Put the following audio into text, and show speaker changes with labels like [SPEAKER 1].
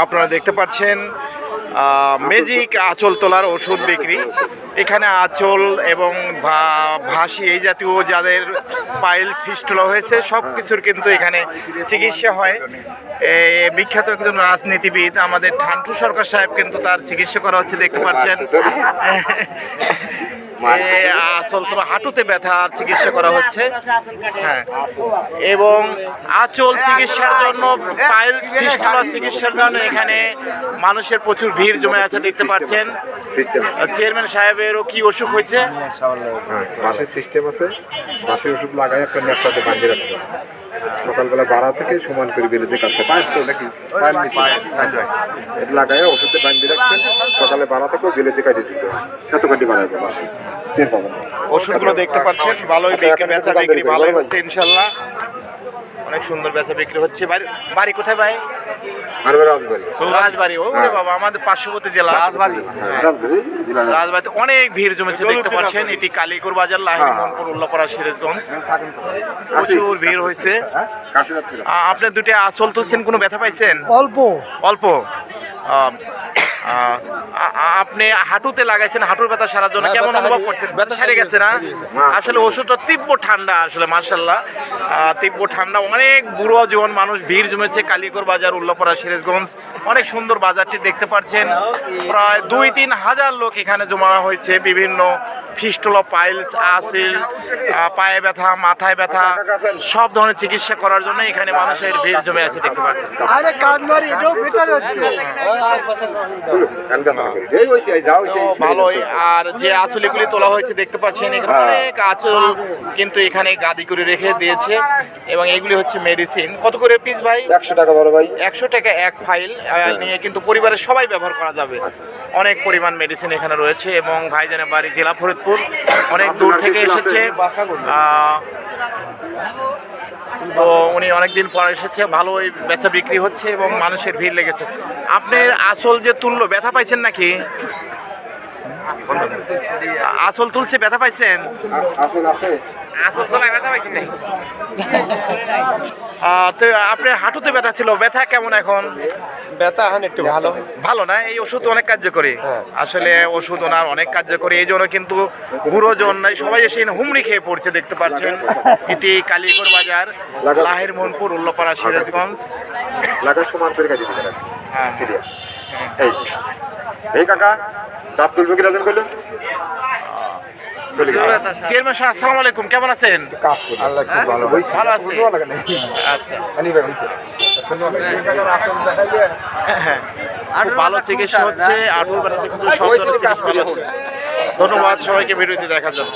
[SPEAKER 1] আপনারা দেখতে পাচ্ছেন ম্যাজিক আঁচল তোলার ওষুধ বিক্রি। এখানে আঁচল এবং ভাসি এই জাতীয় যাদের পাইলস ফিস্টুলা হয়েছে সব কিছুর কিন্তু এখানে চিকিৎসা হয়। বিখ্যাত একজন রাজনীতিবিদ আমাদের ঠান্টু সরকার সাহেব কিন্তু তার চিকিৎসা করা হচ্ছে, দেখতে পাচ্ছেন। আঁচল তোলা হাঁটুতে ব্যথার চিকিৎসা করা হচ্ছে, হ্যাঁ, এবং আঁচল চিকিৎসার জন্য পাইলস ফিস্টুলা চিকিৎসার জন্য এখানে মানুষের প্রচুর ভিড় জমে আছে, দেখতে পাচ্ছেন। চেয়ারম্যান সাহেবেরও কি অসুখ হয়েছে?
[SPEAKER 2] বাসের সিস্টেম আছে, বাসের ওষুধ লাগাই একটা নেপটাতে বাঁধিয়ে রাখতে হবে। সকালবেলা বাড়া থেকে সমান করে বেলেতে কাটতে পায়ের তো নাকি এটা লাগাই ওষুধে বাঁধিয়ে রাখবেন। সকালে বাড়া থেকেও বেলেতে কাটিয়ে দিতে হবে, এত কাটি বাড়াবে বাসে
[SPEAKER 1] ওষুধগুলো দেখতে পাচ্ছেন। ভালোই বেচা বিক্রি ভালোই হচ্ছে ইনশাল্লাহ, অনেক সুন্দর বেচা বিক্রি হচ্ছে। বাড়ি কোথায় ভাই? রাজবাড়ি। ও বাবা, আমাদের পার্শ্ববর্তী জেলা রাজবাড়িতে অনেক ভিড় জমেছে, দেখতে পাচ্ছেন। এটি কালীপুর বাজার, লাহিড়ী, মনপুর, উল্লাপাড়া, সিরাজগঞ্জ, প্রচুর ভিড় হয়েছে। আপনি দুটো আঁচল তুলছেন, কোনো ব্যথা পাইছেন?
[SPEAKER 3] অল্প
[SPEAKER 1] অল্প। আপনি হাঁটুতে লাগাইছেন, হাঁটুর ব্যথা সারার জন্য কেমন অনুভব করছেন? ব্যথা সেরে গেছে না? আসলে ওষুধটা তীব্র ঠান্ডা, আসলে মার্শাল্লাহ তীব্র ঠান্ডা। অনেক বুড়ো জীবন মানুষ ভিড় জমেছে কালীপুর বাজার, উল্লাপাড়া, সিরাজগঞ্জ। অনেক সুন্দর বাজারটি দেখতে পাচ্ছেন। প্রায় 2-3 হাজার লোক এখানে জমা হয়েছে। বিভিন্ন ফিস্টুলা, পাইলস, আসিল, পায়ে ব্যথা, মাথায় ব্যথা, সব ধরনের চিকিৎসা করার জন্য এখানে মানুষের ভিড় জমে আছে, দেখতে পাচ্ছেন। ভালোই। আর যে আঁচলগুলি তোলা হয়েছে দেখতে পাচ্ছেন, এখানে অনেক আঁচল কিন্তু এখানে গাদি করে রেখে দিয়েছে, এবং এগুলি হচ্ছে মেডিসিন। কত করে পিস ভাই?
[SPEAKER 2] 100 টাকা বড় ভাই।
[SPEAKER 1] 100 টাকা এক ফাইল নিয়ে কিন্তু পরিবারের সবাই ব্যবহার করা যাবে। অনেক পরিমাণ মেডিসিন এখানে রয়েছে, এবং ভাইজানের বাড়ি জেলা ফরিদপুর, অনেক দূর থেকে এসেছে। তো উনি অনেকদিন পর এসেছে, ভালোই বেচা বিক্রি হচ্ছে এবং মানুষের ভিড় লেগেছে। আপনার আঁচল যে তুললো, ব্যথা পাইছেন নাকি? আঁচল তুলছে, ব্যথা পাইছেন? আঁচল তোলায় ব্যথা পাইছেন নাকি? তো আপনার হাঁটুতে ব্যথা ছিল, ব্যথা কেমন এখন?
[SPEAKER 3] ব্যথা এখন একটু ভালো
[SPEAKER 1] ভালো না? এই ওষুধ অনেক কার্যকরী, আসলে ওষুধ ওনার অনেক কার্যকরী। এই জন্য কিন্তু বুড়োজন সবাই এসে হুমড়ি খেয়ে পড়ছে, দেখতে পাচ্ছেন। এটি কালীপুর বাজার, লাহিড়ী, মনপুর, উল্লাপাড়া, সিরাজগঞ্জ।
[SPEAKER 2] এই কাকা দাঁত তুলবে কি রাজন করলো?
[SPEAKER 1] চেয়ারম্যান সাহেব, আসসালামু আলাইকুম, কেমন আছেন?
[SPEAKER 2] ভালো
[SPEAKER 1] আছে। আচ্ছা, ভালো চিকিৎসা হচ্ছে। আর সব ধরনের চিকিৎসা ভালো হচ্ছে। ধন্যবাদ সবাইকে ভিডিওটি দেখার জন্য।